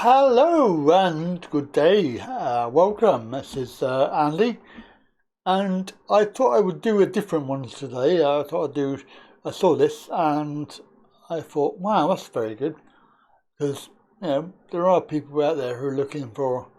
Hello and good day. Welcome. This is Andy, and I thought I would do a different one today. I saw this and I thought, wow, that's very good, because there are people out there who are looking for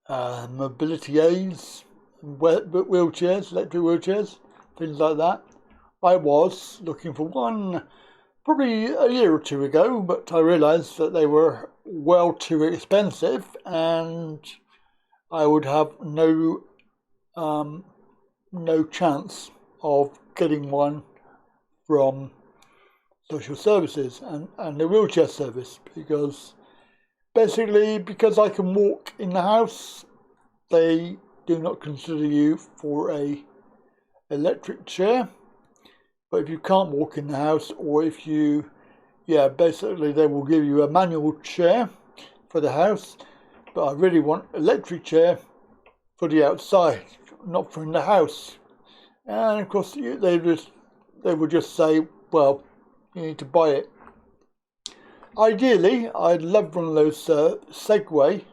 mobility aids, wheelchairs, electric wheelchairs, things like that. I was looking for one probably a year or two ago, but I realised that they were well too expensive, and I would have no chance of getting one from social services and the wheelchair service, because I can walk in the house, they do not consider you for a electric chair. But if you can't walk in the house, or if you, basically they will give you a manual chair for the house. But I really want electric chair for the outside, not for in the house. And of course, they would just say, well, you need to buy it. Ideally, I'd love one of those Segway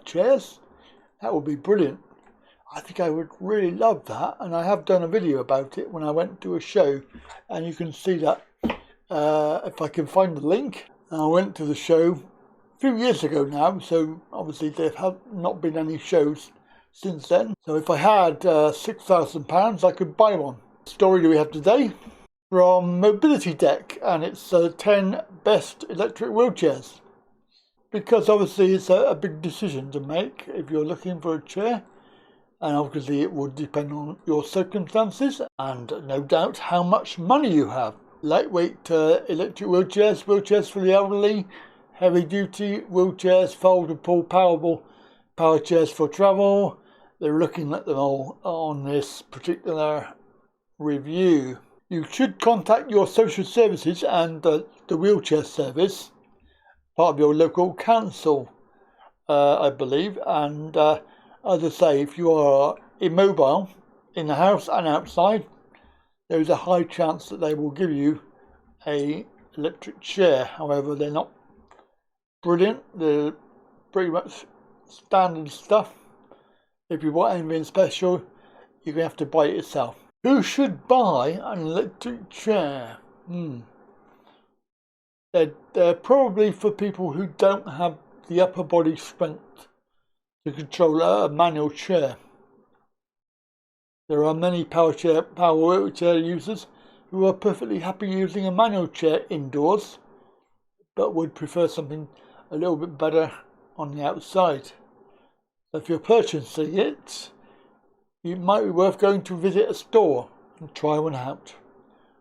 chairs. That would be brilliant. I think I would really love that, and I have done a video about it when I went to a show, and you can see that if I can find the link. I went to the show a few years ago now, so obviously there have not been any shows since then. So if I had £6,000, I could buy one. What story do we have today? From Mobility Deck, and it's 10 best electric wheelchairs. Because obviously it's a big decision to make if you're looking for a chair. And obviously it would depend on your circumstances and no doubt how much money you have. Lightweight electric wheelchairs for the elderly, heavy duty wheelchairs, foldable, power chairs for travel. They're looking at them all on this particular review. You should contact your social services and the wheelchair service, part of your local council, I believe, and as I say, if you are immobile in the house and outside, there is a high chance that they will give you an electric chair. However, they're not brilliant. They're pretty much standard stuff. If you want anything special, you're going to have to buy it yourself. Who should buy an electric chair? They're probably for people who don't have the upper body strength to control a manual chair. There are many power wheelchair users who are perfectly happy using a manual chair indoors, but would prefer something a little bit better on the outside. So if you're purchasing it, it might be worth going to visit a store and try one out.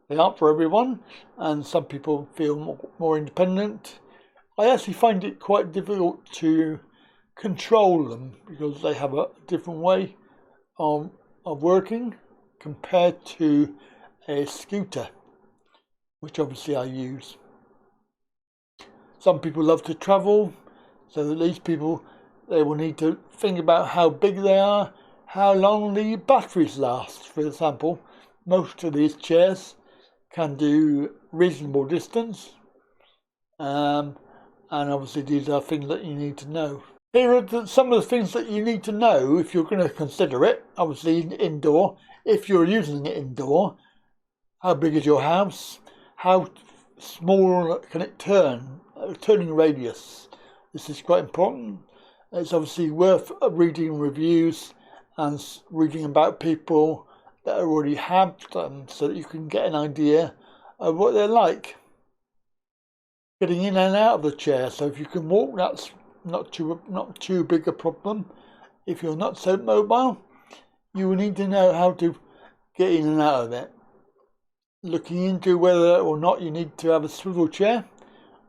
They aren't for everyone, and some people feel more independent. I actually find it quite difficult to control them because they have a different way of working compared to a scooter, which obviously I use. Some people love to travel, so these people, they will need to think about how big they are, how long the batteries last. For example, most of these chairs can do reasonable distance, and obviously these are things that you need to know. Here are some of the things that you need to know if you're going to consider it. Obviously indoor, if you're using it indoor, how big is your house, how small can it turn, turning radius. This is quite important. It's obviously worth reading reviews and reading about people that already have them, so that you can get an idea of what they're like. Getting in and out of the chair, so if you can walk, that's not too big a problem. If you're not so mobile, you will need to know how to get in and out of it. Looking into whether or not you need to have a swivel chair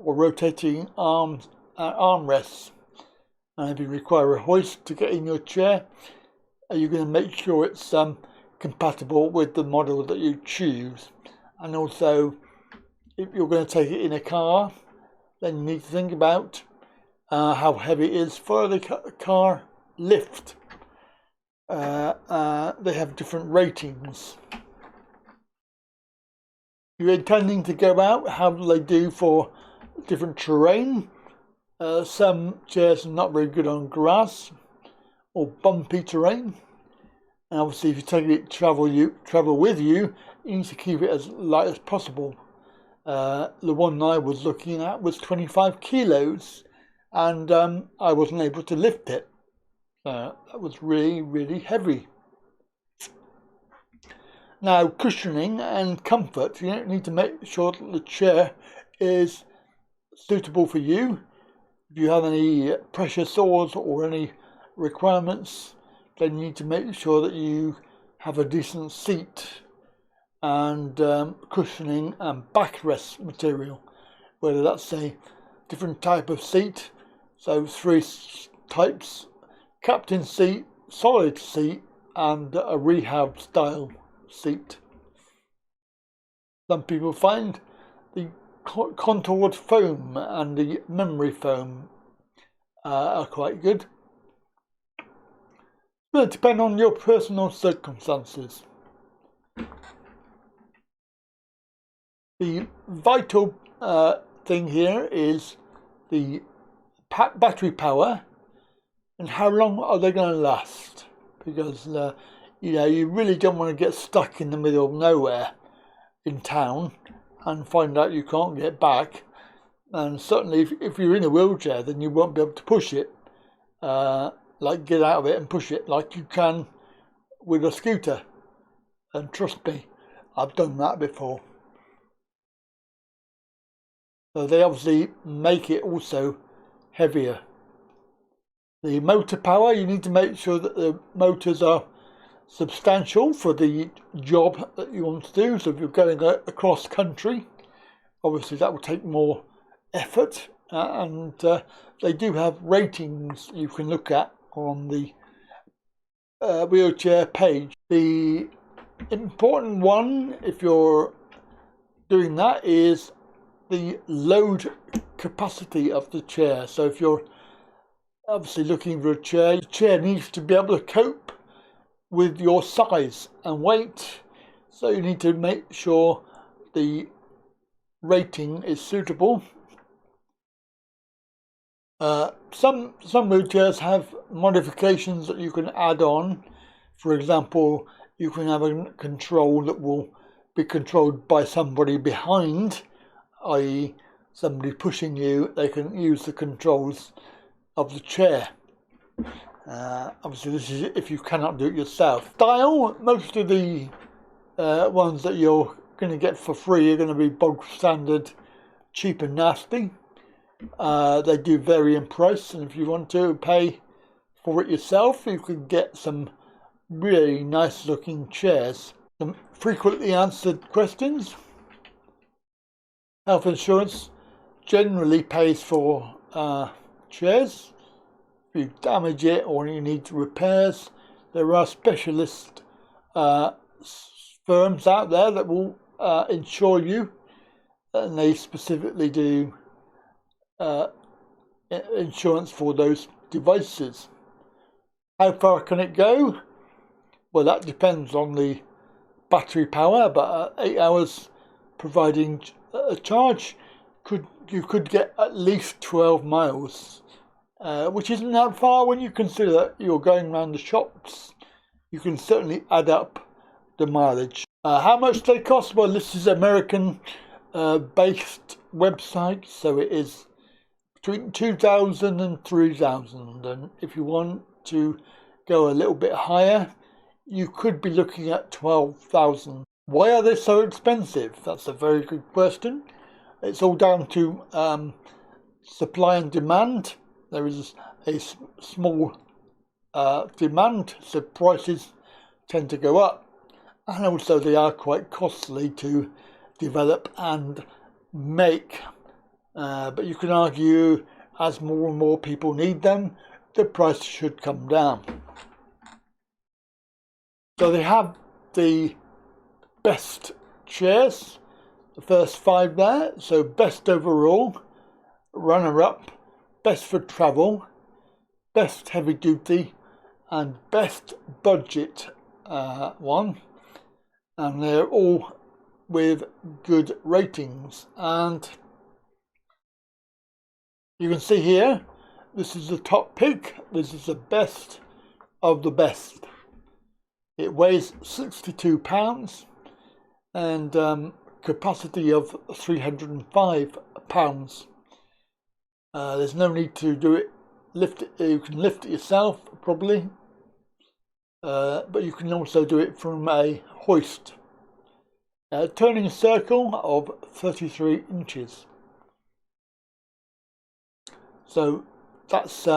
or rotating armrests. And if you require a hoist to get in your chair, you're going to make sure it's compatible with the model that you choose. And also, if you're going to take it in a car, then you need to think about how heavy it is for the car lift. They have different ratings. If you're intending to go out, how do they do for different terrain? Some chairs are not very good on grass or bumpy terrain, and obviously if you take it travel with you, you need to keep it as light as possible. The one I was looking at was 25 kilos, and I wasn't able to lift it. That was really, really heavy. Now, cushioning and comfort, you need to make sure that the chair is suitable for you. If you have any pressure sores or any requirements, then you need to make sure that you have a decent seat and cushioning and backrest material, whether that's a different type of seat, so 3 types: captain seat, solid seat, and a rehab style seat. Some people find the contoured foam and the memory foam are quite good. But it depends on your personal circumstances. The vital thing here is the battery power and how long are they going to last, because you really don't want to get stuck in the middle of nowhere in town and find out you can't get back. And certainly if you're in a wheelchair, then you won't be able to push it, like get out of it and push it like you can with a scooter. And trust me, I've done that before. So they obviously make it also heavier. The motor power, you need to make sure that the motors are substantial for the job that you want to do. So if you're going across country, obviously that will take more effort, and they do have ratings you can look at on the wheelchair page. The important one, if you're doing that, is the load capacity of the chair. So if you're obviously looking for a chair, the chair needs to be able to cope with your size and weight, so you need to make sure the rating is suitable. Some wheelchairs have modifications that you can add on. For example, you can have a control that will be controlled by somebody behind, i.e. somebody pushing you. They can use the controls of the chair. Obviously this is if you cannot do it yourself. Style, most of the ones that you're going to get for free are going to be bog standard, cheap and nasty. They do vary in price, and if you want to pay for it yourself, you can get some really nice looking chairs. Some frequently answered questions. Health insurance generally pays for chairs. If you damage it or you need repairs, there are specialist firms out there that will insure you, and they specifically do insurance for those devices. How far can it go? Well, that depends on the battery power, but 8 hours providing a charge, you could get at least 12 miles, which isn't that far when you consider that you're going around the shops. You can certainly add up the mileage. How much they cost? Well, this is American based website, so it is between 2,000 and 3,000, and if you want to go a little bit higher, you could be looking at 12,000. Why are they so expensive? That's a very good question. It's all down to supply and demand. There is a small demand, so prices tend to go up, and also they are quite costly to develop and make. But you can argue as more and more people need them, the price should come down. So they have the best chairs, the first 5 there. So best overall, runner-up, best for travel, best heavy duty, and best budget one. And they're all with good ratings. And You can see here, this is the top pick. This is the best of the best. It weighs 62 pounds and capacity of 305 pounds. There's no need to do it, lift it. You can lift it yourself probably, but you can also do it from a hoist. Turning a circle of 33 inches. So that's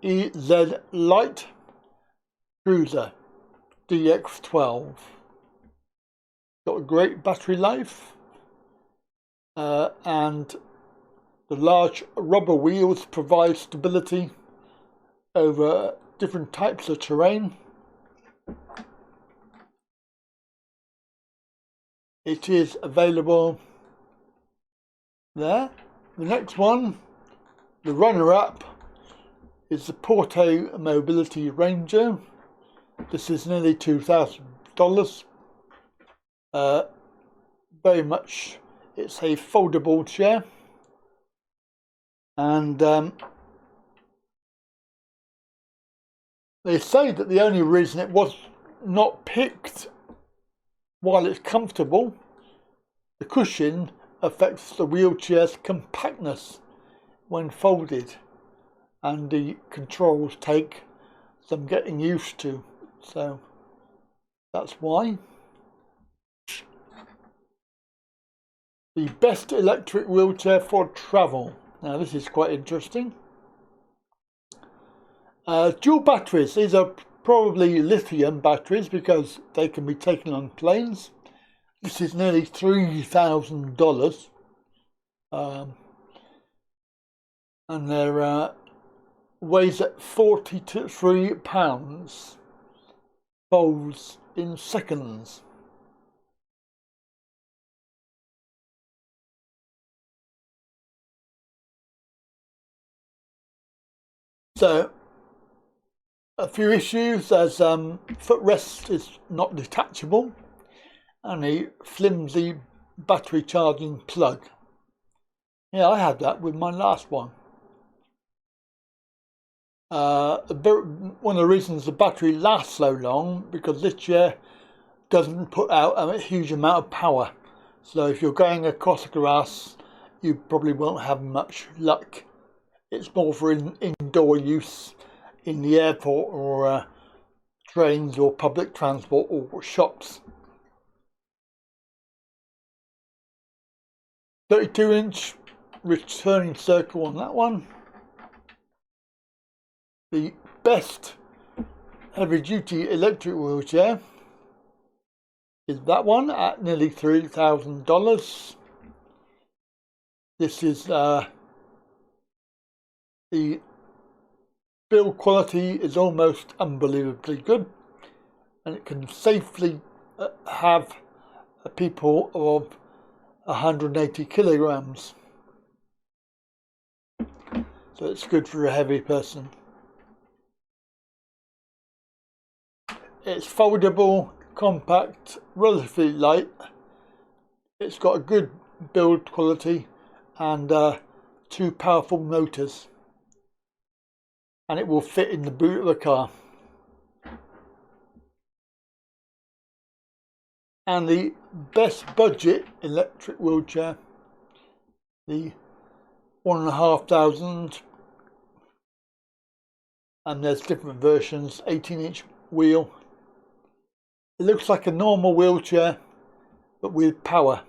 EZ Light Cruiser DX12. Got a great battery life, and the large rubber wheels provide stability over different types of terrain. It is available there. The next one, the runner-up, is the Porto Mobility Ranger. This is nearly $2,000. Very much, it's a foldable chair, and they say that the only reason it was not picked, while it's comfortable, the cushion affects the wheelchair's compactness when folded, and the controls take some getting used to, so that's why. The best electric wheelchair for travel. Now this is quite interesting. Dual batteries. These are probably lithium batteries because they can be taken on planes. This is nearly $3,000, and they're weighs at 43 pounds. Folds in seconds. So, a few issues, as footrest is not detachable and a flimsy battery charging plug. Yeah, I had that with my last one. One of the reasons the battery lasts so long, because this chair doesn't put out a huge amount of power. So if you're going across the grass, you probably won't have much luck. It's more for indoor use in the airport or trains or public transport or shops. 32-inch returning circle on that one. The best heavy-duty electric wheelchair is that one at nearly $3,000. This is the build quality is almost unbelievably good, and it can safely have people of 180 kilograms. So it's good for a heavy person. It's foldable, compact, relatively light. It's got a good build quality and 2 powerful motors, and it will fit in the boot of the car. And the best budget electric wheelchair, the 1,500, and there's different versions, 18-inch wheel. It looks like a normal wheelchair, but with power.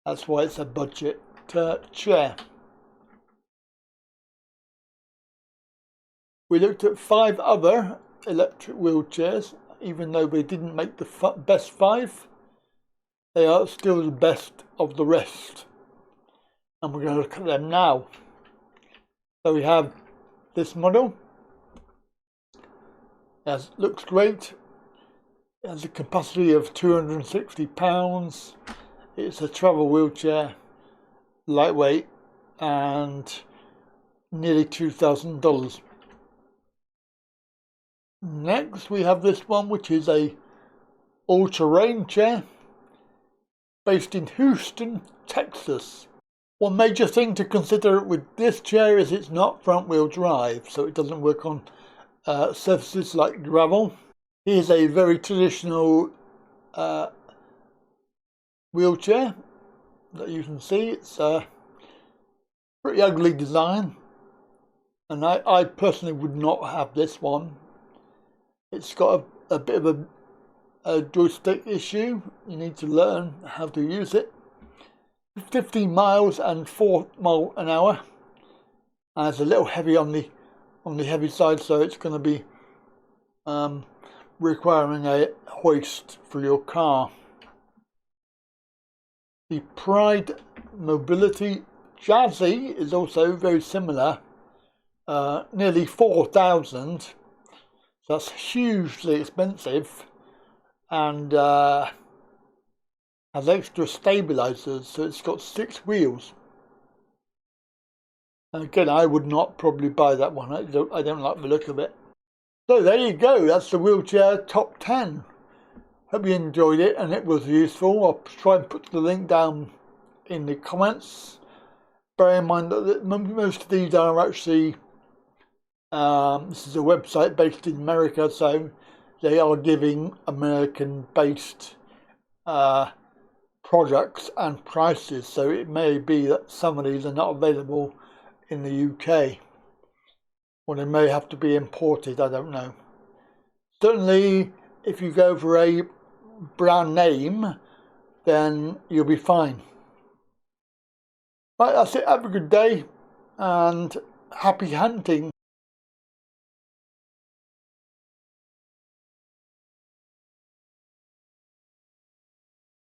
That's why it's a budget chair. We looked at 5 other electric wheelchairs. Even though they didn't make the best 5, they are still the best of the rest. And we're going to look at them now. So we have this model. It looks great. It has a capacity of 260 pounds. It's a travel wheelchair, lightweight, and nearly $2,000. Next we have this one, which is a all-terrain chair based in Houston, Texas. One major thing to consider with this chair is it's not front wheel drive, so it doesn't work on surfaces like gravel. Here's a very traditional wheelchair that you can see. It's a pretty ugly design, and I personally would not have this one. It's got a bit of a joystick issue. You need to learn how to use it. 15 miles and 4 miles an hour. And it's a little heavy on the heavy side, so it's going to be requiring a hoist for your car. The Pride Mobility Jazzy is also very similar, nearly 4,000, so that's hugely expensive, and has extra stabilizers, so it's got 6 wheels. And again, I would not probably buy that one. I don't like the look of it. So there you go, that's the wheelchair top 10. Hope you enjoyed it and it was useful. I'll try and put the link down in the comments. Bear in mind that most of these are actually, this is a website based in America, so they are giving American-based products and prices. So it may be that some of these are not available in the UK, or they may have to be imported, I don't know. Certainly, if you go for a brand name, then you'll be fine. Right, that's it. Have a good day and happy hunting.